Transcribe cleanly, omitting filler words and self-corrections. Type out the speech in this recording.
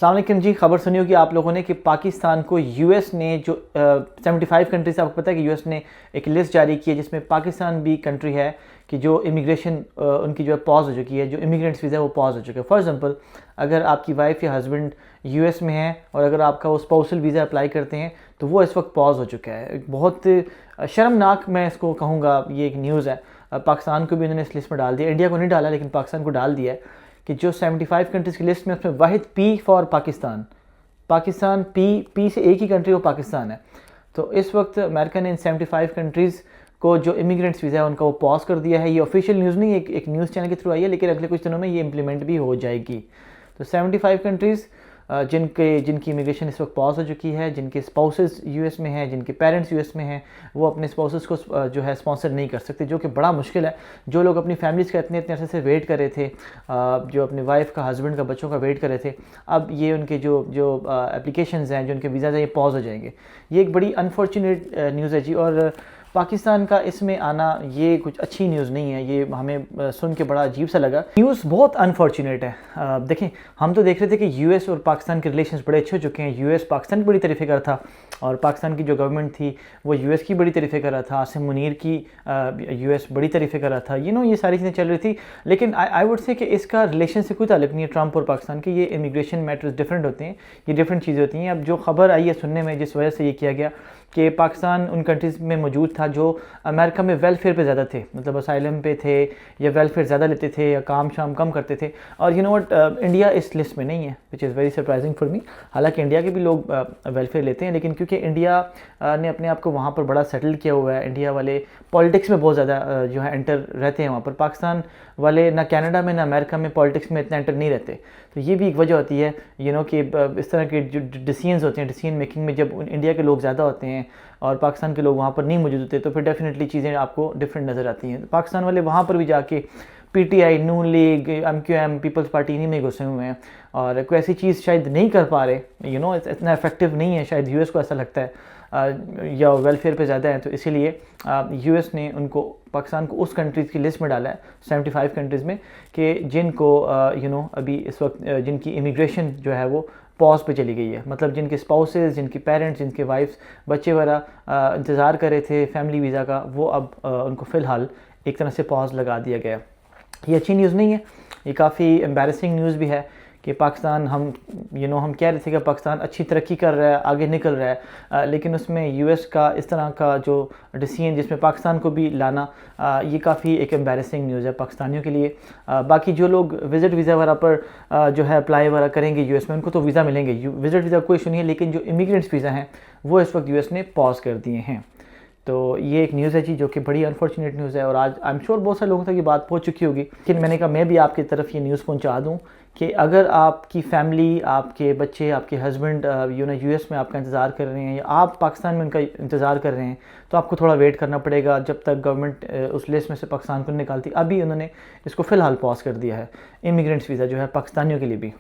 अस्सलाम वालेकुम जी। खबर सुनी होगी आप लोगों ने कि पाकिस्तान को यूएस ने जो 75 कंट्री से आपको पता है कि यूएस ने एक लिस्ट जारी की है जिसमें पाकिस्तान भी कंट्री है कि जो इमिग्रेशन उनकी जो है पॉज हो चुकी है, जो इमिग्रेंट्स वीज़ा है वो पॉज हो चुके हैं। फॉर एग्जांपल अगर आपकी वाइफ या हस्बैंड यूएस में है और अगर आपका वो स्पाउसल वीज़ा अप्लाई करते हैं तो वो इस वक्त पॉज हो चुका है। एक बहुत शर्मनाक मैं इसको कहूँगा, ये एक न्यूज़ है। पाकिस्तान को भी उन्होंने इस लिस्ट में डाल दिया, इंडिया को नहीं डाला लेकिन पाकिस्तान को डाल दिया है कि जो 75 कंट्रीज़ की लिस्ट में उसमें Wahid P for Pakistan, Pakistan P से एक ही कंट्री वो पाकिस्तान है। तो इस वक्त अमेरिका ने इन 75 कंट्रीज़ को जो इमिग्रेंट्स वीज़ा है उनका वो पॉज कर दिया है। ये ऑफिशियल न्यूज़ नहीं, एक न्यूज़ चैनल के थ्रू आई है, लेकिन अगले कुछ दिनों में ये इंप्लीमेंट भी हो जाएगी। तो 75 कंट्रीज़ जिनकी इमिग्रेशन इस वक्त पॉज हो चुकी है, जिनके स्पाउसेस यूएस में हैं, जिनके पेरेंट्स यूएस में हैं, वो अपने स्पाउसेस को जो है स्पॉन्सर नहीं कर सकते, जो कि बड़ा मुश्किल है। जो लोग अपनी फैमिलीज़ का इतने अरसे से वेट कर रहे थे, जो अपनी वाइफ का, हस्बैंड का, बच्चों का वेट कर रहे थे, अब ये उनके जो एप्लीकेशंस हैं, जो उनके वीज़ा हैं, ये पॉज हो जाएंगे। ये एक बड़ी अनफॉर्चुनेट न्यूज़ है जी। और पाकिस्तान का इसमें आना ये कुछ अच्छी न्यूज़ नहीं है, ये हमें सुन के बड़ा अजीब सा लगा। न्यूज़ बहुत अनफॉर्चुनेट है। देखें, हम तो देख रहे थे कि यूएस और पाकिस्तान के रिलेशंस बड़े अच्छे हो चुके हैं। यूएस पाकिस्तान की बड़ी तारीफ़ें कर रहा था और पाकिस्तान की जो गवर्नमेंट थी वो यूएस की बड़ी तारीफ़ें कर रहा था। आसिम मुनीर की यूएस बड़ी तारीफ़ें कर रहा था। ये सारी चीज़ें चल रही थी, लेकिन आई वुड से कि इसका रिलेशन से कोई ताल्लुक नहीं है ट्रंप और पाकिस्तान के। ये इमिग्रेशन मैटर्स डिफरेंट होते हैं, ये डिफरेंट चीज़ें होती हैं। अब जो खबर आई है सुनने में, जिस वजह से ये किया गया कि पाकिस्तान उन कंट्रीज़ में मौजूद था जो अमेरिका में वेलफेयर पे ज़्यादा थे, मतलब असाइलम पे थे या वेलफेयर ज़्यादा लेते थे या काम शाम कम करते थे। और यू नो व्हाट, इंडिया इस लिस्ट में नहीं है, which is very surprising for me. हालांकि इंडिया के भी लोग वेलफेयर लेते हैं, लेकिन क्योंकि इंडिया ने अपने आप को वहाँ पर बड़ा सेटल किया हुआ है, इंडिया वाले पॉलिटिक्स में बहुत ज़्यादा जो है एंटर रहते हैं वहाँ पर। पाकिस्तान वाले ना कनाडा में ना अमेरिका में पॉलिटिक्स में इतना एंटर नहीं रहते। तो ये भी एक वजह होती है कि इस तरह के जो डिसीजंस होते हैं, डिसीजन मेकिंग में जब इंडिया के लोग ज़्यादा होते हैं और पाकिस्तान के लोग वहाँ पर नहीं मौजूद होते तो फिर डेफिनेटली चीज़ें आपको डिफरेंट नज़र आती हैं। पाकिस्तान वाले वहाँ पर भी जाके पीटीआई, नून लीग, एमक्यूएम, पीपल्स पार्टी इन्हीं में घुसे हुए हैं और कोई ऐसी चीज़ शायद नहीं कर पा रहे। इतना इफेक्टिव नहीं है शायद, यूएस को ऐसा लगता है, या वेलफेयर पे ज़्यादा है। तो इसीलिए यूएस ने उनको, पाकिस्तान को उस कंट्रीज़ की लिस्ट में डाला है 75 कंट्रीज़ में कि जिनको अभी इस वक्त जिनकी इमिग्रेशन जो है वो पॉज पे चली गई है। मतलब जिनके स्पाउसेस, जिनके पेरेंट्स, जिनके वाइफ्स, बच्चे वगैरह इंतज़ार कर रहे थे फैमिली वीज़ा का, वो अब उनको फ़िलहाल एक तरह से पॉज लगा दिया गया। ये अच्छी न्यूज़ नहीं है, ये काफ़ी एम्बैरेसिंग न्यूज़ भी है कि पाकिस्तान, हम कह रहे थे कि पाकिस्तान अच्छी तरक्की कर रहा है, आगे निकल रहा है, लेकिन उसमें यूएस का इस तरह का जो डिसीजन जिसमें पाकिस्तान को भी लाना, ये काफ़ी एक एम्बैरेसिंग न्यूज़ है पाकिस्तानियों के लिए। बाकी जो लोग विज़िट वीज़ा वगैरह पर जो है अप्लाई वगैरह करेंगे यूएस में, उनको तो वीज़ा मिलेंगे, विज़िट वीज़ा कोई इशू नहीं है, लेकिन जो इमिग्रेंट्स वीज़ा हैं वो इस वक्त यूएस ने पॉज कर दिए हैं। तो ये एक न्यूज़ है जी, जो कि बड़ी अनफॉर्चुनेट न्यूज़ है और आज आई एम श्योर बहुत सारे लोगों तक ये बात पहुंच चुकी होगी। लेकिन मैंने कहा मैं भी आपकी तरफ ये न्यूज़ पहुंचा दूं कि अगर आपकी फैमिली, आपके बच्चे, आपके हस्बैंड यूएस में आपका इंतज़ार कर रहे हैं या आप पाकिस्तान में उनका इंतज़ार कर रहे हैं, तो आपको थोड़ा वेट करना पड़ेगा जब तक गवर्नमेंट उस लिस्ट में से पाकिस्तान को निकालती। अभी उन्होंने इसको फ़िलहाल पॉज कर दिया है, इमिग्रेंट्स वीज़ा जो है पाकिस्तानियों के लिए भी।